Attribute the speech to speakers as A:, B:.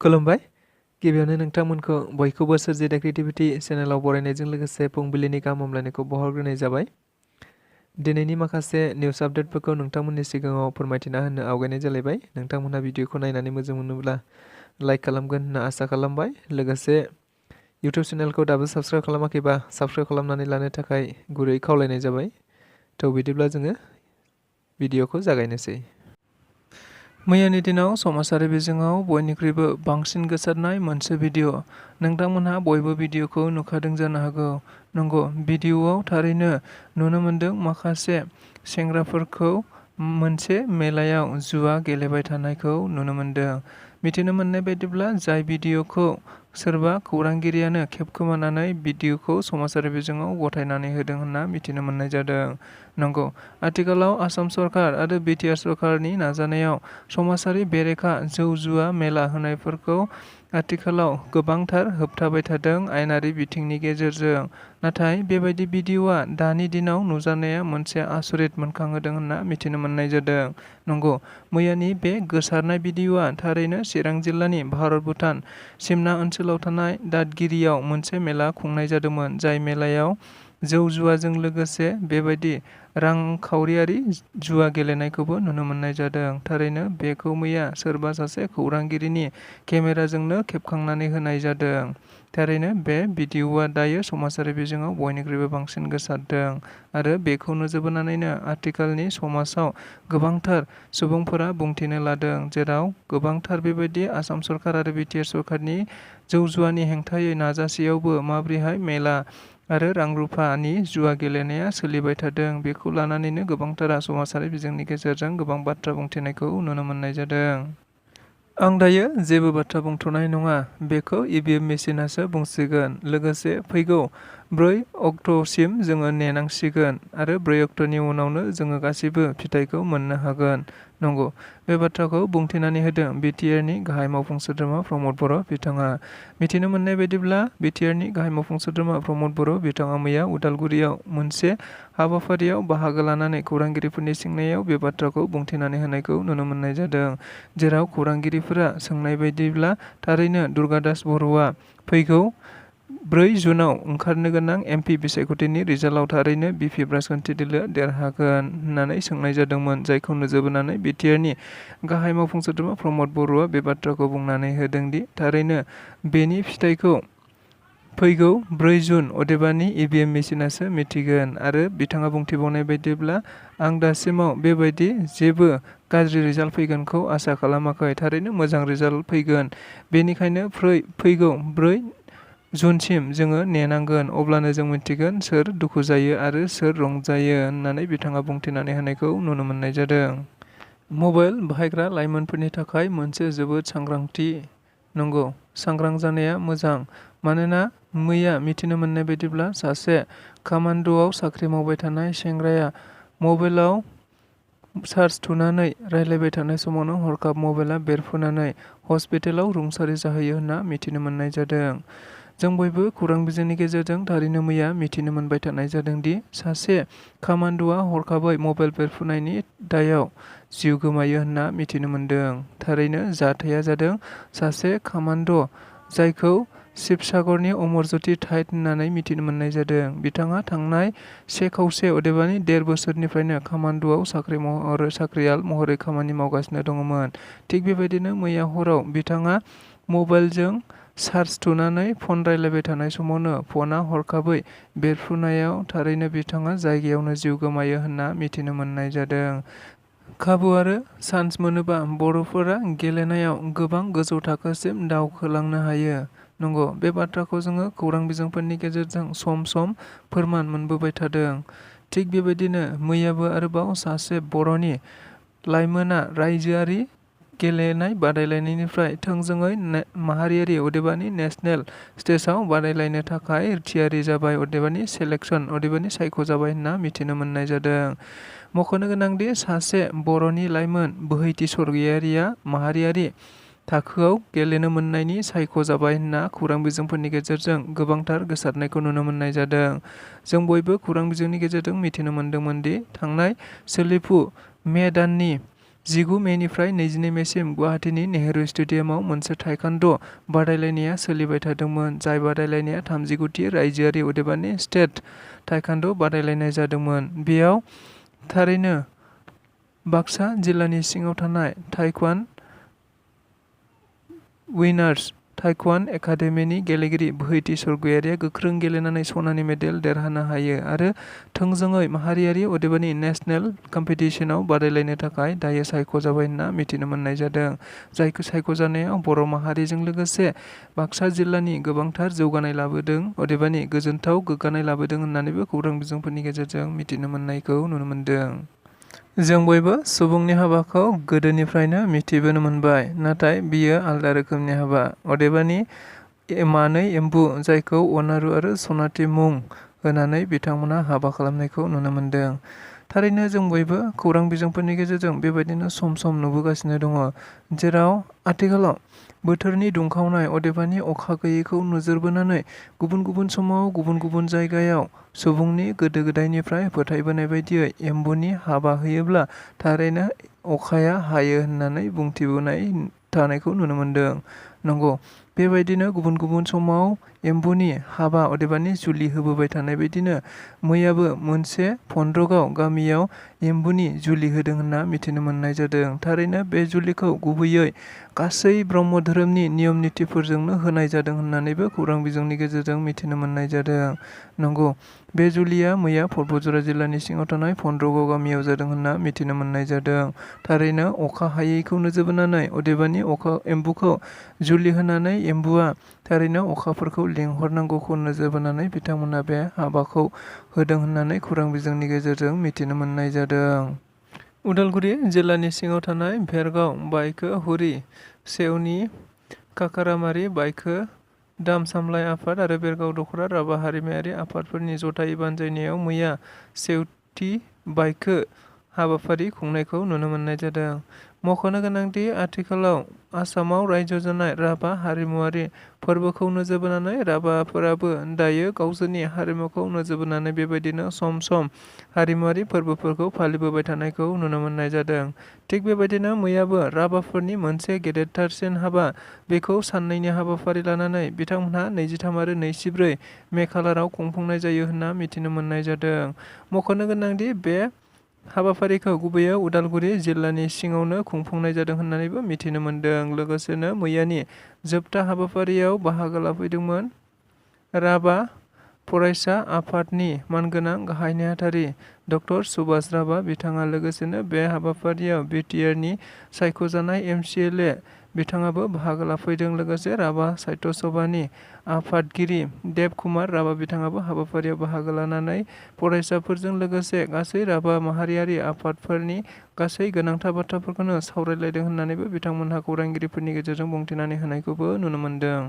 A: खुलुमबाय। गिबियावनो नोंथांमोनखौ बयखौबो सोरजिदा क्रिएटिभिटी चेनेलाव बरायनायजों लोगोसे फुंबिलिनि गाहाम हामलायनायखौ बावहरग्रोनाय जाबाय। दिनैनि माखासे निउस आपडेटफोरखौ नोंथांमोननि सिगाङाव फोरमायथिना होनो आवगायनाय जालायबाय। नोंथांमोनहा भिडिअखौ नायनानै मोजां मोनोब्ला लाइक खालामगोन होनना आसा खालामबाय। लोगोसे इउटिउब चेनेलखौ दाबो साबस्क्राइब खालामाखैबा साबस्क्राइब खालामनानै लानो थाखाय गुरै खावलायनाय जाबाय। थ' बिदिब्ला जोङो भिडिअखौ जागायनोसै। मैयानि दिनाव समाजारि बिजोङाव बयनिख्रुइबो बांसिन गोसारनाय मोनसे भिडिअ'। नोंथांमोनहा बयबो भिडिअ'खौ नुखादों जानो हागौ। नंगौ, भिडिअ'आव थारैनो नुनो मोन्दों माखासे सेंग्राफोरखौ मोनसे मेलायाव जुवा गेलेबाय थानायखौ नुनो मोन्दों। मिथिनो मोननाय बायदिब्ला जाय भिडिअ'खौ सोरबा खौरांगिरियानो खेबखोमानानै भिडिअ'खौ समाजारि बिजोङाव गथायनानै होदों होनना मिथिनो मोननाय जादों। नंगौ, आथिखालाव आसाम सरकार आरो बिटिआर सरकारनि नाजानायाव समाजारि बेरेखा जौ जुवा मेला होनायफोरखौ आथिखालाव गोबांथार होबथाबाय थादों आयेनारि बिथिंनि गेजेरजों। नाथाय बेबायदि भिडिअ'आ दानि दिनाव नुजानाया मोनसे आसरित मोनखांहोदों होनना मिथिनो मोननाय जादों। नंगौ, मैयानि बे गोसारनाय भिडिअ'आ थारैनो चिरां जिल्लानि भारत-भुटान सिमना ओनसोलाव थानाय दादगिरियाव मोनसे मेला खुंनाय जादोंमोन। जाय मेलायाव जौ जुवाजों लोगोसे बेबायदि रांखावरियारि जुवा गेलेनायखौबो नुनो मोननाय जादों। थारैनो बेखौ मैया सोरबा सासे खौरांगिरिनि केमेराजोंनो खेबखांनानै होनाय जादों। थारैनो बे भिडिअ'आ दायो समाजारि बिजोङाव बयनिख्रुइबो बांसिन गोसारदों आरो बेखौ नोजोर बोनानैनो आथिखालनि समाजाव गोबांथार सुबुंफोरा बुंथिनो लादों, जेराव गोबांथार बेबायदि आसाम सरकार आरो बिटिआर सरकारनि जौ जुवानि हेंथायै नाजासेयावबो माबोरैहाय मेला आरो रां-रुफानि जुवा गेलेनाया सोलिबाय थादों, बेखौ लानानैनो गोबांथारा समाजारि बिजोंनि गेजेरजों गोबां बाथ्रा बुंथिनायखौ नुनो मोननाय जादों। आं दायो जेबो बाथ्रा बुंथ'नाय नङा, बेखौ इभिएम मेसिनासो बुंसिगोन। लोगोसे फैगौ 4 अक्ट'सिम जोङो नेनांसिगोन आरो 4 अक्ट'नि उनावनो जोङो गासिबो फिथाइखौ मोननो हागोन। नंगौ, बे बाथ्राखौ बुंथिनानै होदों बिटिआरनि गाहाय मावफुं सोद्रोमा प्रमद बर' बिथाङा। मिथिनो मोननाय बायदिब्ला बिटिआरनि गाहाय मावफुं सोद्रोमा प्रमद बर' बिथाङा मैया उदालगुरियाव मोनसे हाबाफारियाव बाहागो लानानै खौरांगिरिफोरनि सोंनायाव बे बाथ्राखौ बुंथिनानै होनायखौ नुनो मोननाय जादों। जेराव खौरांगिरिफोरा सोंनाय बायदिब्ला थारैनो दुर्गादास बर'आ फैगौ 4 जुनआव ओंखारनो गोनां एमपि बिसायख'थिनि रिजाल्टआव थारैनो बिपिएफ राजखान्थि दोलोआ देरहागोन होननानै सोंनाय जादोंमोन। जायखौ नोजोर बोनानै बिटिआरनि गाहाय मावफुं सोद्रोमा प्रमद बर'आ बे बाथ्राखौ बुंनानै होदों दि थारैनो बेनि फिथाइखौ फैगौ 4 जुन अदेबानि इभिएम मेसिनासो मिथिगोन आरो बिथाङा बुंथिबावनाय बायदिब्ला आं दासिमाव बेबायदि जेबो गाज्रि रिजाल्ट फैगोनखौ आसा खालामाखै, थारैनो मोजां रिजाल्ट फैगोन। बेनिखायनो फैगौ 4 जुनसिम जोङो नेनांगोन, अब्लानो जों मिथिगोन सोर दुखु जायो आरो सोर रंजायो होननानै बिथाङा बुंथिनानै होनायखौ नुनो मोननाय जादों। मबाइल बाहायग्रा लाइमोनफोरनि थाखाय मोनसे जोबोद सांग्रांथि। नंगौ, सांग्रां जानाया मोजां, मानोना मैया मिथिनो मोननाय बायदिब्ला सासे कामान्ड'आव साख्रि मावबाय थानाय सेंग्राया मबाइलाव चार्ज थुनानै रायज्लायबाय थानाय समावनो हरखाब मबाइला बेरफ्रुनानै हस्पिटालाव रुंसारि जाहैयो होनना मिथिनो मोननाय जादों। जों बयबो खौरां बिजोंनि गेजेरजों थारैनो मैया मिथिनो मोनबाय थानाय जादों दि सासे कामान्ड'आ हरखाबै मबाइल बेरफ्रुनायनि दायाव जिउ गोमायो होनना मिथिनो मोनदों। थारैनो जाथाया जादों सासे कामान्ड' जायखौ शिबसागरनि अमर ज्योति टाइट होननानै मिथिनो मोननाय जादों। बिथाङा थांनाय 1 खावसे अदेबानि 1.5 बोसोरनिफ्रायनो कामान्ड'आव साख्रियाल महरै खामानि मावगासिनो दङमोन। थिग बेबायदिनो मैया हराव बिथाङा मबाइलजों चार्ज थुनानै फन रायज्लायबाय थानाय समावनो फनआ हरखाबै बेरफ्रुनायाव थारैनो बिथाङा जायगायावनो जिउ गोमायो होनना मिथिनो मोननाय जादों। खाबु आरो चान्स मोनोबा बर'फोरा गेलेनायाव गोबां गोजौ थाखोसिम दावखोलांनो हायो। नंगौ, बे बाथ्राखौ जोङो खौरां बिजोंफोरनि गेजेरजों सम सम फोरमान मोनबोबाय थादों। थिग बेबायदिनो मैयाबो आरोबाव सासे बर'नि लाइमोना रायजोआरि गेलेनाय बादायलायनायनिफ्राय थोंजोङै माहारियारि अदेबानि नेसनेल स्टेजआव बादायलायनो थाखाय थियारि जाबाय अदेबानि सायख'जाबाय होनना मिथिनो मोननाय जादों। मख'नो गोनांदि सासे बर'नि लाइमोन बोहैथि सरगयारिया माहारियारि थाखोआव गेलेनो मोननायनि सायख'जाबाय होनना खौरां बिजोंफोरनि गेजेरजों गोबांथार गोसारनायखौ नुनो मोननाय जादों। जों बयबो खौरां बिजोंनि गेजेरजों मिथिनो मोन्दोंमोन दि थांनाय सोलिफु मे दाननि 19 मेनिफ्राय 22 मेसिम गुवाहाटीनि नेहरू स्टेडियामाव मोनसे ताइक्वान्ड' बादायलायनाया सोलिबाय थादोंमोन, जाय बादायलायनाया 39थि रायजोआरि अदेबानि स्टेट ताइक्वान्ड' बादायलायनाय जादोंमोन। बेयाव थारैनो बाक्सा जिल्लानि सिङाव थानाय ताइक्वान्ड विनार्स ताइक्वान्ड एकाडेमिनि गेलेगिरि बोहैथि सरगयारिया गोख्रों गेलेनानै सनानि मेडेल देरहानो हायो आरो थोंजोङै माहारियारि अदेबानि नेशनेल कम्पिटिशनाव बादायलायनो थाखाय दायो सायख'जाबाय होनना मिथिनो मोननाय जादों। जायखौ सायख'जानायाव बर' माहारिजों लोगोसे बाक्सा जिल्लानि गोबांथार जौगानाय लाबोदों अदेबानि गोजोनथाव गोग्गानाय लाबोदों होननानैबो खौरां बिजोंफोरनि गेजेरजों मिथिनो मोननायखौ नुनो मोनदों। जों बयबो सुबुंनि हाबाखौ गोदोनिफ्रायनो मिथिबोनो मोनबाय, नाथाय बियो आलदा रोखोमनि हाबा। अदेबानि मानै एम्बु जायखौ अनारु आरो सनाथि मुं होनानै बिथांमोना हाबा खालामनायखौ नुनो मोनदों। थारैनो जों बयबो खौरां बिजोंफोरनि गेजेरजों बेबायदिनो सम सम नुबोगासिनो दङ, जेराव आथिखालाव बोथोरनि दुंखावनाय अदेबानि अखा गैयैखौ नोजोर बोनानै गुबुन गुबुन समाव गुबुन गुबुन जायगायाव सुबुंनि गोदो गोदायनिफ्राय फोथायबोनाय बायदियै एम्बुनि हाबा होयोब्ला थारैनो अखाया हायो होननानै बुंथिबोनाय थानायखौ नुनो मोनदों। नंगौ, बेबायदिनो गुबुन गुबुन समाव एम्बुनि हाबा अदेबानि जुलि होबोबाय थानाय बायदिनो मैयाबो मोनसे फन्द्रगाव गामियाव एम्बुनि जुलि होदों होनना मिथिनो मोननाय जादों। थारैनो बे जुलिखौ गुबैयै गासै ब्रह्म धोरोमनि नियम नितिफोरजोंनो होनाय जादों होननानैबो खौरां बिजोंनि गेजेरजों मिथिनो मोननाय जादों। नंगौ, बे जुलिया मैया परबतझरा जिल्लानि सिङाव थानाय फन्द्रगाव गामियाव जादों होनना मिथिनो मोननाय जादों। थारैनो अखा हायैखौ नोजोर बोनानै अदेबानि एम्बुखौ जुलि होनानै एम्बुआ थारैनो अखाफोरखौ लिंहरनांगौखौ नोजोर बोनानै बिथांमोना बे हाबाखौ होदों होननानै खौरां बिजोंनि गेजेरजों मिथिनो मोननाय जादों। उदालगुरि जिल्लानि सिङाव थानाय भेरगाव बाइखो हुरि सेवनि काकारामारि बाइखो दाम सामलाय आफाद आरो बेरगाव दख'रा राभा हारिमायारि आफादफोरनि जथायै बानजायनायाव मैया सेवथि बाइखो हाबाफारि खुंनायखौ नुनो मोननाय जादों। मख'नो गोनांदि आथिखालाव आसामाव रायजो जानाय राभा हारिमुवारि फोरबोखौ नोजोर बोनानै राभाफोराबो दायो गावसोरनि हारिमुखौ नोजोर बोनानै बेबायदिनो सम सम हारिमुवारि फोरबोफोरखौ फालिबोबाय थानायखौ नुनो मोननाय जादों। थिग बेबायदिनो मैयाबो राभाफोरनि मोनसे गेदेरथारसिन हाबा बेखौ साननैनि हाबाफारि लानानै बिथांमोनहा 23 आरो 24 मे खालाराव खुंफुंनाय जायो होनना मिथिनो मोननाय जादों। मख'नो गोनांदि बे हाबाफारिखौ गुबैयै उदालगुरि जिल्लानि सिङावनो खुंफुंनाय जादों होननानैबो मिथिनो मोनदों। लोगोसेनो मैयानि जोबथा हाबाफारियाव बाहागो लाफैदोंमोन राभा फरायसा आफादनि मानगोनां गाहाय नेहाथारि डक्टर सुभाष राभा बिथाङा। लोगोसेनो बे हाबाफारियाव बिटिआरनि सायख'जानाय एमसिएलए बिथाङाबो बाहागो लाफैदों। लोगोसे राभा साहित्य सभानि आफादगिरि देब कुमार राभा बिथाङाबो हाबाफारियाव बाहागो लानानै फरायसाफोरजों लोगोसे गासै राभा माहारियारि आफादफोरनि गासै गोनांथार बाथ्राफोरखौनो सावरायलायदों होननानैबो बिथांमोनहा खौरांगिरिफोरनि गेजेरजों बुंथिनानै होनायखौबो नुनो मोनदों।